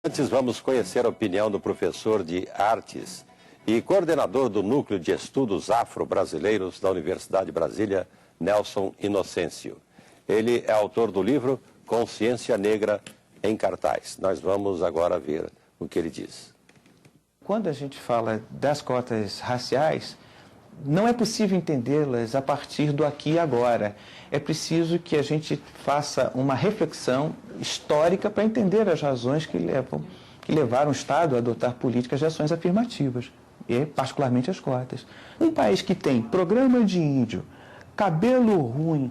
Antes vamos conhecer a opinião do professor de artes e coordenador do Núcleo de Estudos Afro-Brasileiros da Universidade de Brasília, Nelson Inocêncio. Ele é autor do livro Consciência Negra em Cartaz. Nós vamos agora ver o que ele diz. Quando a gente fala das cotas raciais, não é possível entendê-las a partir do aqui e agora. É preciso que a gente faça uma reflexão histórica para entender as razões que levaram o Estado a adotar políticas de ações afirmativas, e particularmente as cotas. Um país que tem programa de índio, cabelo ruim,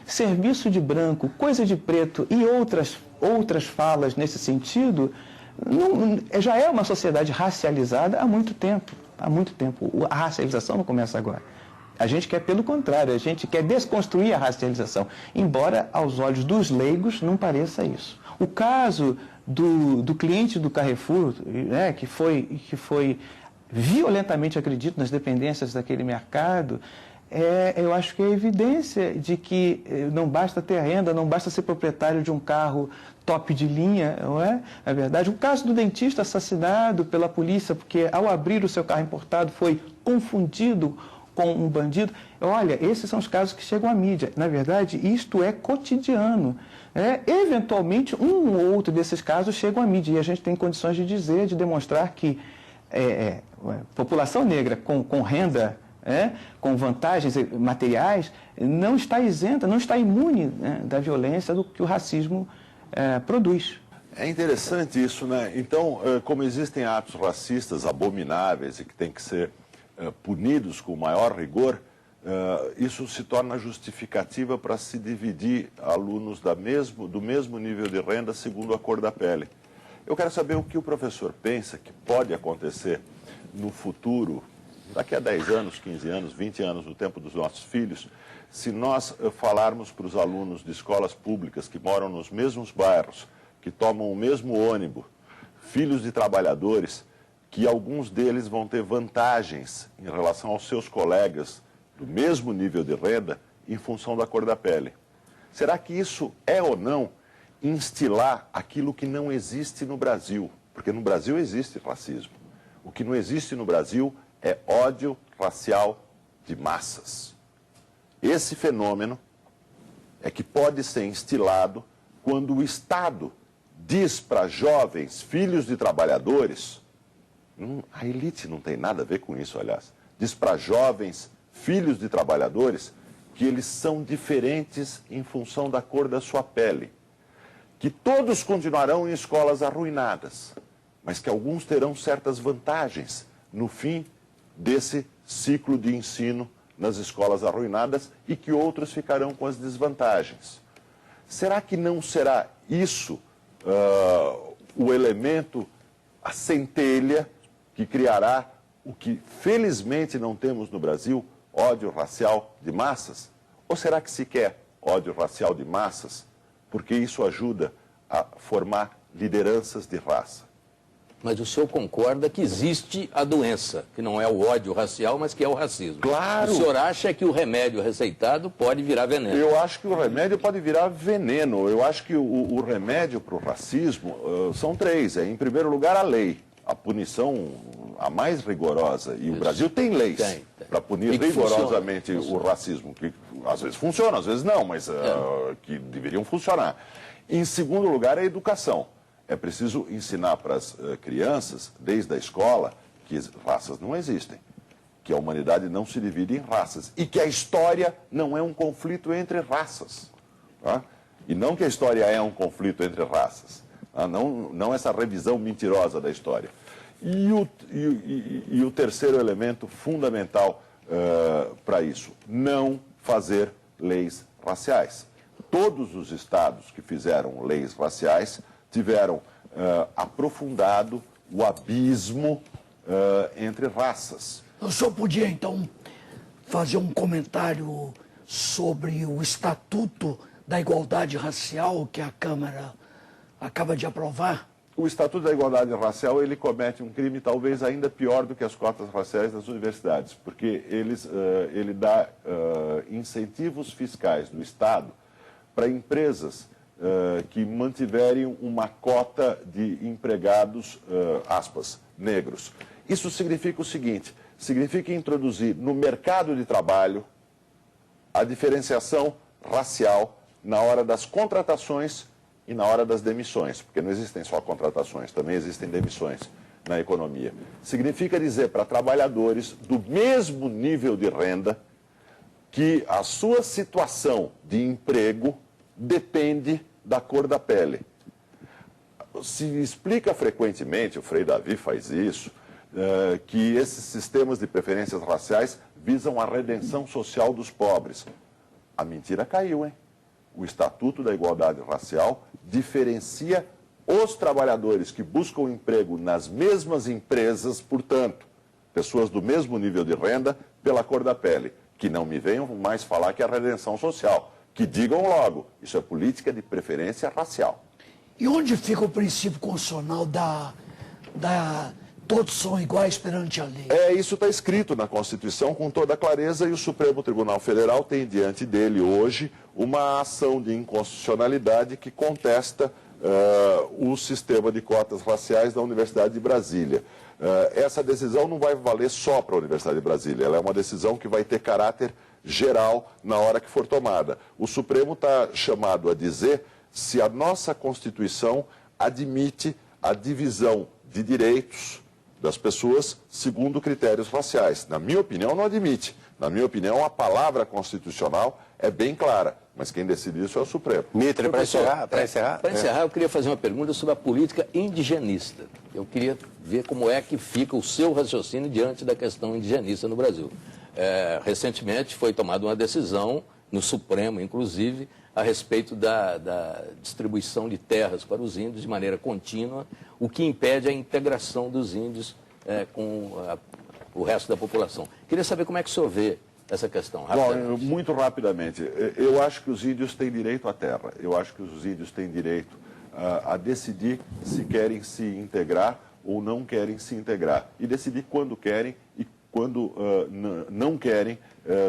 serviço de branco, coisa de preto e outras falas nesse sentido, já é uma sociedade racializada há muito tempo. Há muito tempo. A racialização não começa agora. A gente quer, pelo contrário, a gente quer desconstruir a racialização, embora aos olhos dos leigos não pareça isso. O caso do cliente do Carrefour, que foi violentamente agredido nas dependências daquele mercado, eu acho que é evidência de que não basta ter renda, não basta ser proprietário de um carro top de linha, não é? É verdade. O caso do dentista assassinado pela polícia porque ao abrir o seu carro importado foi confundido com um bandido. Olha, esses são os casos que chegam à mídia. Na verdade, isto é cotidiano. Eventualmente, um ou outro desses casos chegam à mídia e a gente tem condições de dizer, de demonstrar que população negra com renda, com vantagens materiais, não está isenta, não está imune da violência do que o racismo produz. É interessante isso, né? Então, como existem atos racistas abomináveis e que têm que ser punidos com maior rigor, isso se torna justificativa para se dividir alunos do mesmo nível de renda segundo a cor da pele. Eu quero saber o que o professor pensa que pode acontecer no futuro, daqui a 10 anos, 15 anos, 20 anos, no tempo dos nossos filhos, se nós falarmos para os alunos de escolas públicas que moram nos mesmos bairros, que tomam o mesmo ônibus, filhos de trabalhadores, que alguns deles vão ter vantagens em relação aos seus colegas do mesmo nível de renda em função da cor da pele. Será que isso é ou não instilar aquilo que não existe no Brasil? Porque no Brasil existe racismo. O que não existe no Brasil é ódio racial de massas. Esse fenômeno é que pode ser instilado quando o Estado diz para jovens, filhos de trabalhadores, a elite não tem nada a ver com isso, aliás, diz para jovens, filhos de trabalhadores, que eles são diferentes em função da cor da sua pele, que todos continuarão em escolas arruinadas, mas que alguns terão certas vantagens no fim desse ciclo de ensino nas escolas arruinadas e que outros ficarão com as desvantagens. Será que não será isso o elemento, a centelha que criará o que felizmente não temos no Brasil, ódio racial de massas? Ou será que se quer ódio racial de massas porque isso ajuda a formar lideranças de raça? Mas o senhor concorda que existe a doença, que não é o ódio racial, mas que é o racismo. Claro. O senhor acha que o remédio receitado pode virar veneno? Eu acho que o remédio pode virar veneno. Eu acho que o remédio para o racismo são três. Em primeiro lugar, a lei. A punição a mais rigorosa. E o Brasil tem leis para punir rigorosamente o racismo. Que às vezes funciona, às vezes não, mas que deveriam funcionar. Em segundo lugar, a educação. É preciso ensinar para as crianças, desde a escola, que raças não existem, que a humanidade não se divide em raças e que a história não é um conflito entre raças. Tá? E não que a história é um conflito entre raças. Tá? Não essa revisão mentirosa da história. E o terceiro elemento fundamental para isso, não fazer leis raciais. Todos os estados que fizeram leis raciais tiveram aprofundado o abismo entre raças. O senhor podia, então, fazer um comentário sobre o Estatuto da Igualdade Racial que a Câmara acaba de aprovar? O Estatuto da Igualdade Racial, ele comete um crime talvez ainda pior do que as cotas raciais das universidades, porque ele dá incentivos fiscais do Estado para empresas que mantiverem uma cota de empregados, aspas, negros. Isso significa o seguinte, significa introduzir no mercado de trabalho a diferenciação racial na hora das contratações e na hora das demissões, porque não existem só contratações, também existem demissões na economia. Significa dizer para trabalhadores do mesmo nível de renda que a sua situação de emprego depende da cor da pele. Se explica frequentemente, o Frei Davi faz isso, que esses sistemas de preferências raciais visam a redenção social dos pobres. A mentira caiu, hein? O Estatuto da Igualdade Racial diferencia os trabalhadores que buscam emprego nas mesmas empresas, portanto, pessoas do mesmo nível de renda, pela cor da pele. Que não me venham mais falar que é a redenção social. Que digam logo, isso é política de preferência racial. E onde fica o princípio constitucional todos são iguais perante a lei? Isso está escrito na Constituição com toda clareza e o Supremo Tribunal Federal tem diante dele hoje uma ação de inconstitucionalidade que contesta o sistema de cotas raciais da Universidade de Brasília. Essa decisão não vai valer só para a Universidade de Brasília, ela é uma decisão que vai ter caráter geral na hora que for tomada. O Supremo está chamado a dizer se a nossa Constituição admite a divisão de direitos das pessoas segundo critérios raciais. Na minha opinião, não admite. Na minha opinião, a palavra constitucional é bem clara, mas quem decide isso é o Supremo. Mitre, para encerrar, eu queria fazer uma pergunta sobre a política indigenista. Eu queria ver como é que fica o seu raciocínio diante da questão indigenista no Brasil. Recentemente foi tomada uma decisão, no Supremo inclusive, a respeito da distribuição de terras para os índios de maneira contínua, o que impede a integração dos índios com o resto da população. Queria saber como é que o senhor vê essa questão. Bom, muito rapidamente. Eu acho que os índios têm direito à terra. Eu acho que os índios têm direito a decidir se querem se integrar ou não querem se integrar. E decidir quando querem e quando não querem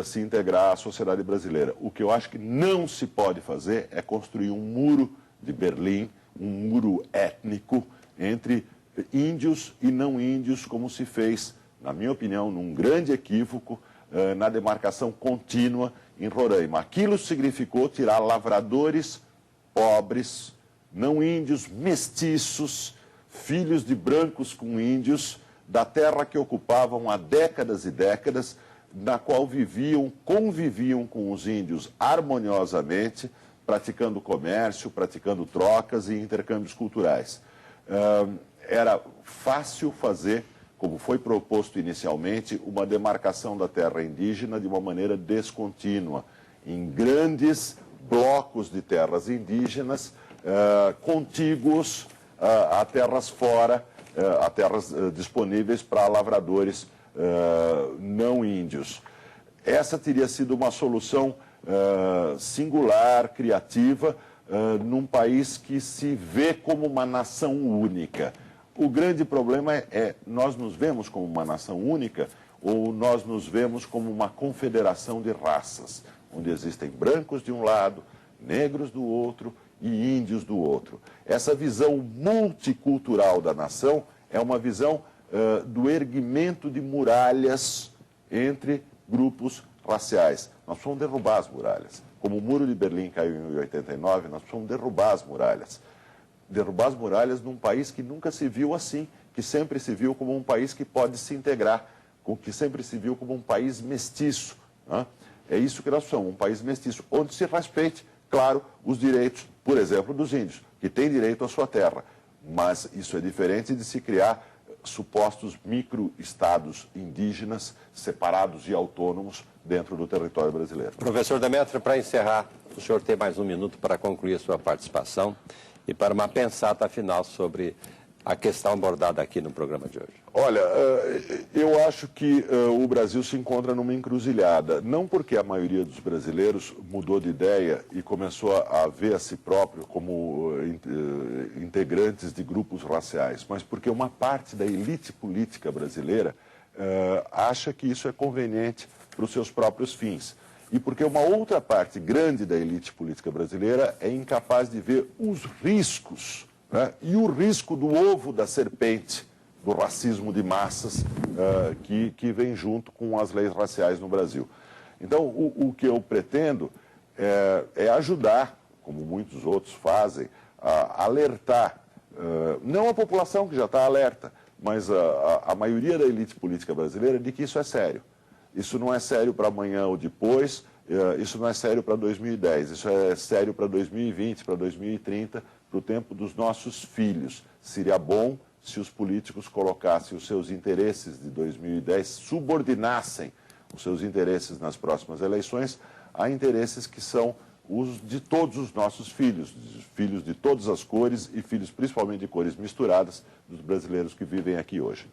se integrar à sociedade brasileira. O que eu acho que não se pode fazer é construir um muro de Berlim, um muro étnico entre índios e não índios, como se fez, na minha opinião, num grande equívoco, na demarcação contínua em Roraima. Aquilo significou tirar lavradores pobres, não índios, mestiços, filhos de brancos com índios, da terra que ocupavam há décadas e décadas, na qual conviviam com os índios harmoniosamente, praticando comércio, praticando trocas e intercâmbios culturais. Era fácil fazer, como foi proposto inicialmente, uma demarcação da terra indígena de uma maneira descontínua, em grandes blocos de terras indígenas, contíguos a terras fora, a terras disponíveis para lavradores não índios. Essa teria sido uma solução singular, criativa, num país que se vê como uma nação única. O grande problema é nós nos vemos como uma nação única ou nós nos vemos como uma confederação de raças, onde existem brancos de um lado, negros do outro e índios do outro. Essa visão multicultural da nação é uma visão do erguimento de muralhas entre grupos raciais. Nós precisamos derrubar as muralhas. Como o Muro de Berlim caiu em 1989, nós precisamos derrubar as muralhas. Derrubar as muralhas num país que nunca se viu assim, que sempre se viu como um país que pode se integrar, que sempre se viu como um país mestiço. Né? É isso que nós somos, um país mestiço, onde se respeite, claro, os direitos, por exemplo, dos índios, que têm direito à sua terra. Mas isso é diferente de se criar supostos micro-estados indígenas separados e autônomos dentro do território brasileiro. Professor Demetrio, para encerrar, o senhor tem mais um minuto para concluir a sua participação e para uma pensata final sobre a questão abordada aqui no programa de hoje. Olha, eu acho que o Brasil se encontra numa encruzilhada, não porque a maioria dos brasileiros mudou de ideia e começou a ver a si próprio como integrantes de grupos raciais, mas porque uma parte da elite política brasileira acha que isso é conveniente para os seus próprios fins. e porque uma outra parte grande da elite política brasileira é incapaz de ver os riscos, né? E o risco do ovo da serpente, do racismo de massas que vem junto com as leis raciais no Brasil. Então, o que eu pretendo é ajudar, como muitos outros fazem, a alertar, não a população que já está alerta, mas a maioria da elite política brasileira de que isso é sério. Isso não é sério para amanhã ou depois, isso não é sério para 2010, isso é sério para 2020, para 2030, para o tempo dos nossos filhos. Seria bom se os políticos colocassem os seus interesses de 2010, subordinassem os seus interesses nas próximas eleições a interesses que são os de todos os nossos filhos, filhos de todas as cores e filhos principalmente de cores misturadas dos brasileiros que vivem aqui hoje.